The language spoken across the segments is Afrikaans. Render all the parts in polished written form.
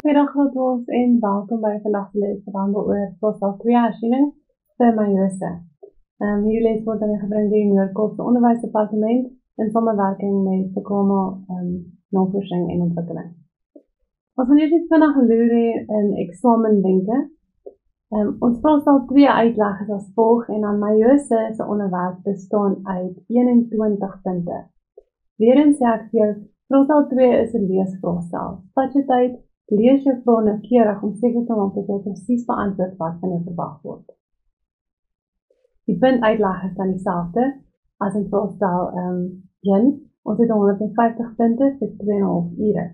Goedemiddag graad 12 en welkom by vandag se les wat handel oor voorstel 2 hersiening vir Majose. Hierdie les word dan gebring deur die Noord-Kaapse Onderwysdepartement in samewerking met Sekoma Navorsing en Ontwikkeling. Ons gaan eers vandag loer in eksamenwenke. Ons voorstel 2 uitleg is as volg en dan Majose se onderwerp bestaan uit 21 punte. Weerens sê ek vir jou, voorstel 2 is 'n leesvraestel. Vat jou tyd, lees jou vrae noukeurig om seker te maak dat jy presies beantwoord wat van jou verwag word. Die puntuitleg is dan dieselfde as in voorstel 1. Ons het 150 punte vir 2,5 ure.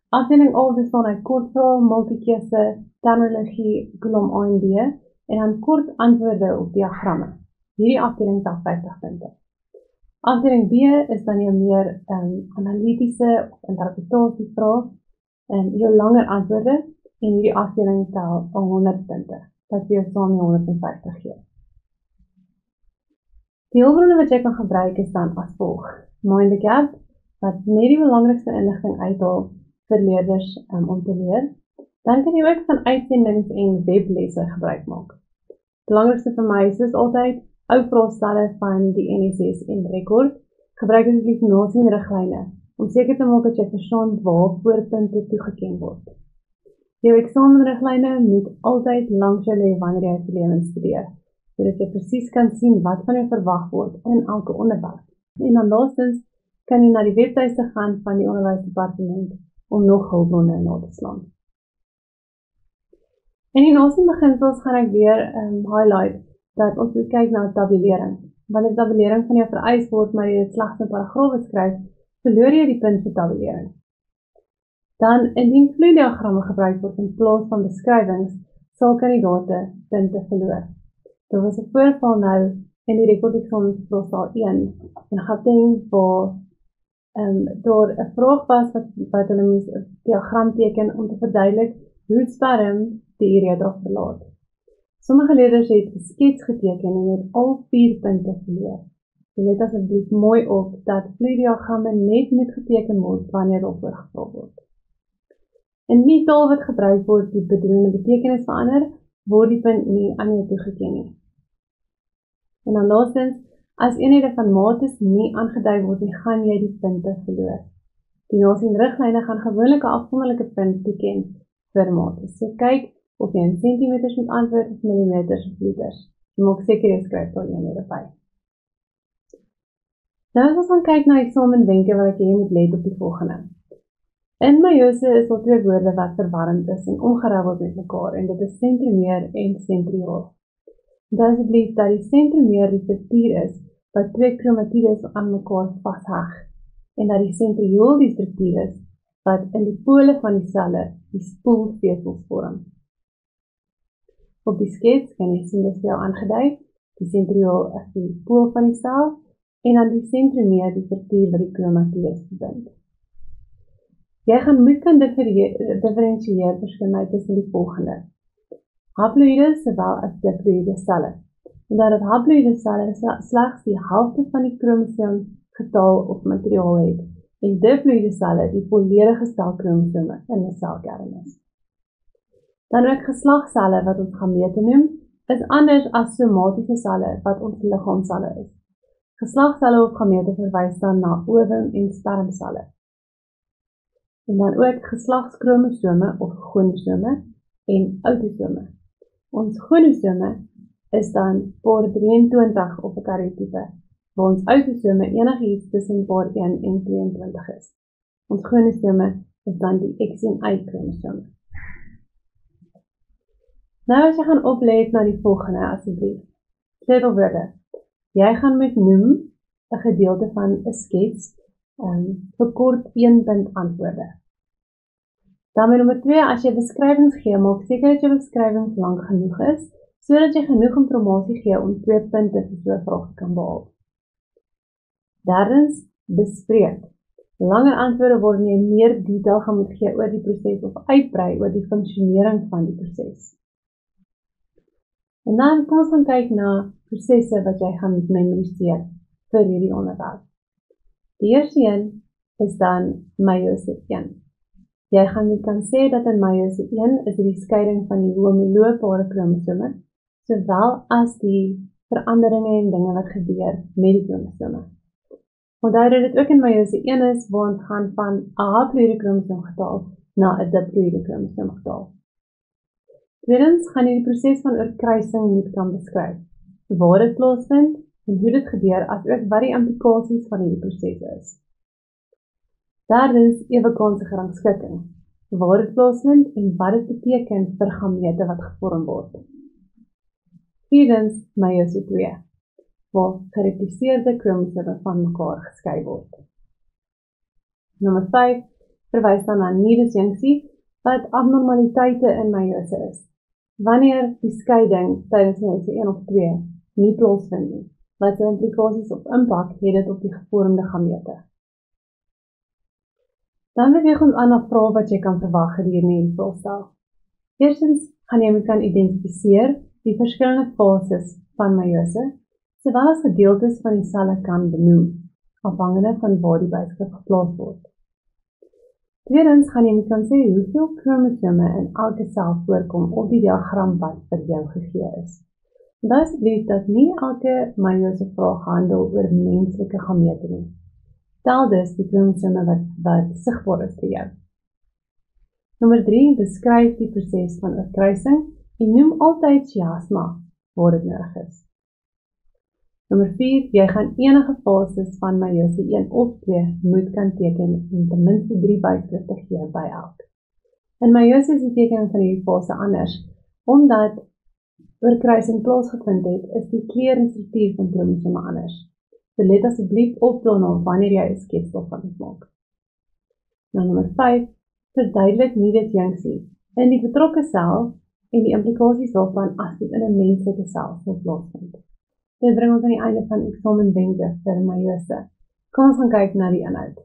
Afdeling A bestaan uit kortvrae, multikeuse, terminologie, kolom A en B en dan kort antwoorde op diagramme. Hierdie afdeling tel 50 punte. Afdeling B is dan jou meer analitiese of interpretasievrae en jou langer antwoorde en hierdie afdeling tel 100 punte, wat vir jou saam 150 gee. Die hulpbronne wat jy kan gebruik is dan as volg. Mind the Gap, wat net die belangrikste inligting uithaal vir leerders om te leer. Dan kan jy ook van uitsendings en weblesse gebruik maak. Belangrikste vir my is soos altyd ou vraestelle van die NSS en rekord. Gebruik asseblief nasienriglyne om seker te maak dat jy verstaan waarvoor punte toegeken word. Jou eksamenriglyne moet altyd langs jou lê wanneer jy problemen studeer, sodat jy presies kan sien wat van jou verwag word in elke onderwerp. En dan laastens kan jy na die webtuiste gaan van die onderwysdepartement om nog hulpbronne na te slaan. In die nasienbeginsels gaan ek weer highlight dat ons moet kyk na tabulering. Wanneer tabulering van jou vereis word, maar jy dit slegs in paragrawe skryf, verloor jy die punt vir tabulering. Dan, indien vloeidiagramme gebruik word in plaas van beskrywings, sal kandidaate punte verloor. Daar was 'n voorval nou in die rekordeksamen voorstel 1 in Gauteng waar daar 'n vraag was wat hulle moes 'n diagram teken om te verduidelik hoe sperm die ureadrag verlaat. Sommige leerders het 'n skets geteken en het al 4 punte verloor. Let asseblief mooi op dat vloeidiagramme net moet geteken word wanneer daarvoor gevra word. In die taal wat gebruik word die bedoelde betekenis verander, word die punt nie aan jou toegeken nie. En dan laastens, as eenhede van mates nie aangedui word nie, gaan jy die punte verloor. Die nasienriglyne gaan gewoonlik 'n afsonderlike punt toeken vir mates. So kyk of jy in centimeters moet antwoord of millimeters of liters. Jy maak seker jy skryf daar eenhede by. Nou as ons gaan kyk na eksamenwenke wat jy moet let op die volgende. In Majose is daar 2 woorde wat verwarrend is en omgerou word met mekaar en dit is sentromeer en sentriool. Onthou asseblief dat die sentromeer die struktuur is wat 2 kromatides aan mekaar vasheg en dat die sentriool die struktuur is wat in die pole van die selle die spoelvesels vorm. Op die skets kan jy sien dit vir jou aangedui, die sentriool is die pool van die sel en dan die sentromeer die struktuur wat die kromatides verbind. Jy gaan moet kan differensieer verskeidenheid tussen die volgende. Haploïde sowel as diploïde selle. Omdat dit haploïde selle slegs die helfte van die kromosoom getal of materiaal het en diploïde selle die volledige stel kromosome in 'n selkern is. Dan ook geslagscelle wat ons gamete noem, is anders as somatiese selle wat ons liggaamscelle is. Geslagscelle of gamete verwys dan na ovum en spermcelle. En dan ook geslagskromosome of gonosome en autosome. Ons gonosome is dan paar 23 op 'n karyotipe, waar ons autosome enigiets tussen paar 1 en 22 is. Ons gonosome is dan die X en Y kromosome. Nou as jy gaan oplet na die volgende asseblief. Sleutelwoorde. Jy gaan moet noem 'n gedeelte van 'n skets vir kort 1 punt antwoorde. Dan met nommer 2, as jy beskrywings gee, maak seker dat jou beskrywings lank genoeg is, sodat jy genoeg inligting gee om 2 punte vir so 'n vraag te kan behaal. Derdens, bespreek. Langer antwoorde word jy meer detail gaan moet gee oor die proses of uitbrei oor die funksionering van die proses. En dan kom ons gaan kyk na prosesse wat jy gaan moet memoriseer vir hierdie onderwerp. Die eerste een is dan Majose 1. Jy gaan kan sê dat in meiose 1 is die skeiding van die homolopare kromosome, sowel as die veranderinge en dinge wat gebeur met die kromosome. Onthou dat dit ook in meiose 1 is, waar ons gaan van 'n haploïde kromosoomgetal na 'n diploïde kromosoomgetal. Tweedens gaan jy die proses van oorkruising moet kan beskryf, waar dit plaasvind en hoe dit gebeur, asook wat die implikasies van hierdie proses is. Derdens, ewekanse gerangskikking, waar dit plaasvind en wat dit beteken vir gamete wat gevorm word. Vierdens, meiose 2, waar gerepliseerde kromosome van mekaar geskei word. Nommer 5, verwys dan na nidusjunksie, wat abnormaliteite in meiose is. Wanneer die skeiding tydens meiose 1 of 2 nie plaasvind nie, wat sy implikasies of impak het dit op die gevormde gamete. Dan beweeg ons aan na vrae wat jy kan verwag gedurende hierdie vraestel. Eerstens gaan jy moet kan identifiseer die verskillende fases van meiose, sowel as gedeeltes van die selle kan benoem, afhangende van waar die byskrif geplaas word. Tweedens gaan jy moet kan sê hoeveel kromosome in elke sel voorkom op die diagram wat vir jou gegee is. Onthou asseblief dat nie elke meiose vraag handel oor menslike gamete nie. Tel dus die kromosome wat sigbaar is vir jou. Nommer 3, beskryf die proses van oorkruising en noem altyd chiasma waar dit nodig is. Nommer 4, jy gaan enige fases van meiose 1 of 2 moet kan teken en ten minste 3 byskrifte gee by elk. In meiose is die tekening van hierdie fase anders, omdat oorkruising plaasgevind het, is die kleur en struktuur van kromosome anders. So let asseblief op daarna wanneer jy 'n sketsel van dit maak. Nou nommer 5, verduidelik nidusjunksie in die betrokke sel en die implikasies daarvan as dit in 'n menslike sel sou plaasvind. Dit bring ons aan die einde van eksamenwenke vir meiose. Kom ons gaan kyk na die inhoud.